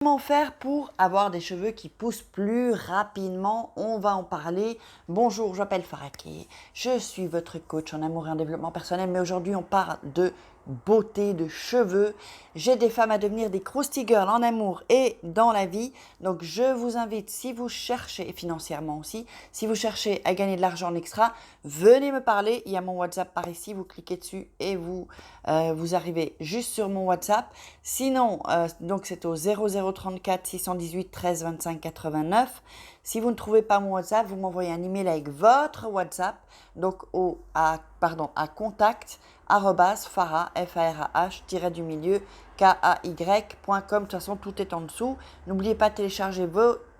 Comment faire pour avoir des cheveux qui poussent plus rapidement? On va en parler. Bonjour, je m'appelle Faraké, je suis votre coach en amour et en développement personnel, mais aujourd'hui on parle de beauté de cheveux. J'aide des femmes à devenir des crusty girls en amour et dans la vie. Donc je vous invite, si vous cherchez, et financièrement aussi, si vous cherchez à gagner de l'argent en extra, venez me parler. Il y a mon WhatsApp par ici, vous cliquez dessus et vous arrivez juste sur mon WhatsApp. Sinon, donc c'est au 0034 618 13 25 89. Si vous ne trouvez pas mon WhatsApp, vous m'envoyez un email avec votre WhatsApp, donc à contact @farah, FARAH, KAY.com. De toute façon, tout est en dessous. N'oubliez pas de télécharger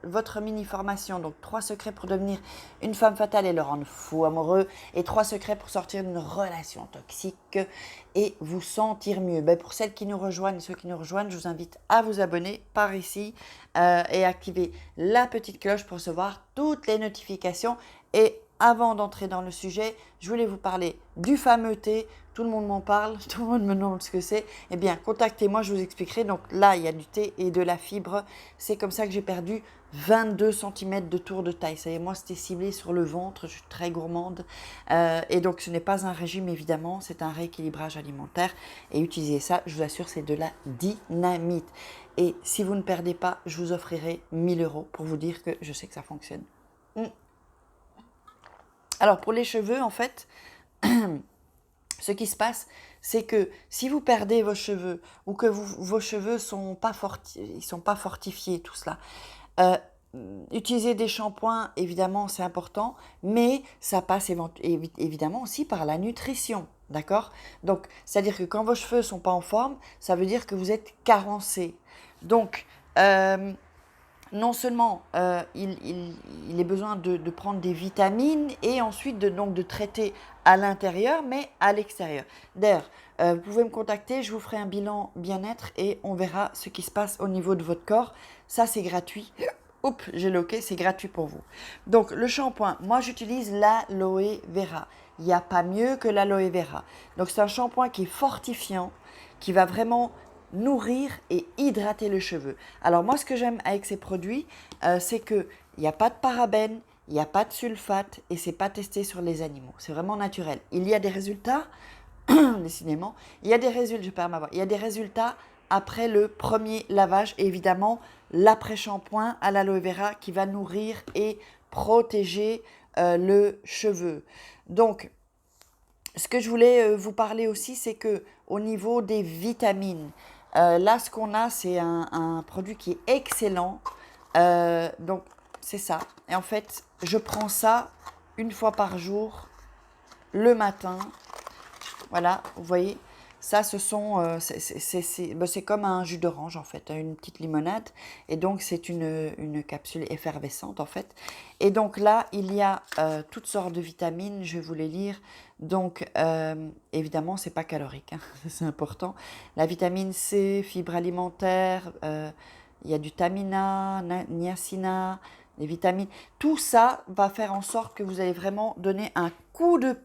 votre mini formation, donc 3 secrets pour devenir une femme fatale et le rendre fou amoureux, et 3 secrets pour sortir d'une relation toxique et vous sentir mieux. Pour celles qui nous rejoignent et ceux qui nous rejoignent, je vous invite à vous abonner par ici et activer la petite cloche pour recevoir toutes les notifications. Et avant d'entrer dans le sujet, je voulais vous parler du fameux thé. Tout le monde m'en parle, tout le monde me demande ce que c'est. Eh bien, contactez-moi, je vous expliquerai. Donc là, il y a du thé et de la fibre. C'est comme ça que j'ai perdu 22 cm de tour de taille. Ça y est, moi, c'était ciblé sur le ventre. Je suis très gourmande. Et donc, ce n'est pas un régime, évidemment. C'est un rééquilibrage alimentaire. Et utilisez ça, je vous assure, c'est de la dynamite. Et si vous ne perdez pas, je vous offrirai 1000 € pour vous dire que je sais que ça fonctionne. Alors, pour les cheveux, en fait, ce qui se passe, c'est que si vous perdez vos cheveux ou que vos cheveux sont pas fortifiés, tout cela, utiliser des shampoings, évidemment, c'est important, mais ça passe évidemment aussi par la nutrition, d'accord? Donc, c'est-à-dire que quand vos cheveux ne sont pas en forme, ça veut dire que vous êtes carencé. Donc, non seulement il est besoin de prendre des vitamines et ensuite de traiter à l'intérieur, mais à l'extérieur. D'ailleurs, vous pouvez me contacter, je vous ferai un bilan bien-être et on verra ce qui se passe au niveau de votre corps. Ça, c'est gratuit. Oups, j'ai loqué, c'est gratuit pour vous. Donc, le shampoing, moi, j'utilise l'aloe vera. Il n'y a pas mieux que l'aloe vera. Donc, c'est un shampoing qui est fortifiant, qui va vraiment nourrir et hydrater le cheveu. Alors moi, ce que j'aime avec ces produits, c'est qu'il n'y a pas de parabènes, il n'y a pas de sulfate et c'est pas testé sur les animaux. C'est vraiment naturel. Il y a des résultats, décidément, il y a des résultats, je perds ma voix, il y a des résultats après le premier lavage et évidemment l'après-shampoing à l'aloe vera qui va nourrir et protéger le cheveu. Donc, ce que je voulais vous parler aussi, c'est que au niveau des vitamines, là, ce qu'on a, c'est un produit qui est excellent. Donc, c'est ça. Et en fait, je prends ça une fois par jour, le matin. Voilà, vous voyez. Ça, c'est comme un jus d'orange, en fait, une petite limonade. Et donc, c'est une capsule effervescente, en fait. Et donc là, il y a toutes sortes de vitamines, je vais vous les lire. Donc, évidemment, c'est pas calorique, hein, c'est important. La vitamine C, fibres alimentaires, il y a du tamina, niacina, les vitamines. Tout ça va faire en sorte que vous allez vraiment donner un coup de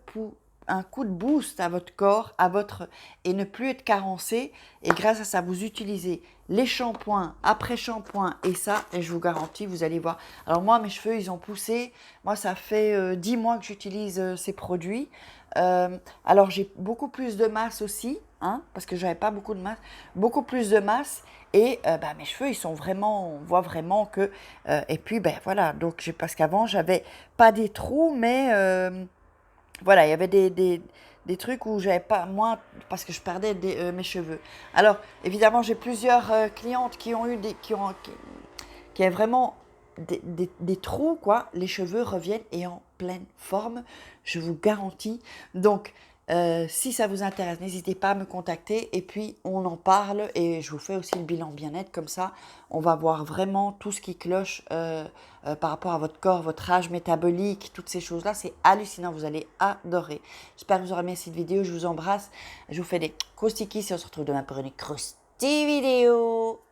boost à votre corps, et ne plus être carencé. Et grâce à ça, vous utilisez les shampoings, après shampoing et ça, et je vous garantis, vous allez voir. Alors moi, mes cheveux, ils ont poussé. Moi, ça fait 10 mois que j'utilise ces produits. Alors j'ai beaucoup plus de masse aussi, hein, parce que j'avais pas beaucoup de masse, beaucoup plus de masse. Et mes cheveux, ils sont vraiment, on voit vraiment que. Et puis, voilà, donc parce qu'avant, j'avais pas des trous, mais voilà, il y avait des trucs où j'avais pas, moi, parce que je perdais mes cheveux. Alors, évidemment, j'ai plusieurs clientes qui ont eu qui avaient vraiment des trous, quoi. Les cheveux reviennent et en pleine forme, je vous garantis. Donc, si ça vous intéresse, n'hésitez pas à me contacter et puis on en parle et je vous fais aussi le bilan bien-être. Comme ça, on va voir vraiment tout ce qui cloche par rapport à votre corps, votre âge métabolique, toutes ces choses-là. C'est hallucinant, vous allez adorer. J'espère que vous aurez aimé cette vidéo, je vous embrasse. Je vous fais des croustilles et on se retrouve demain pour une croustille vidéo.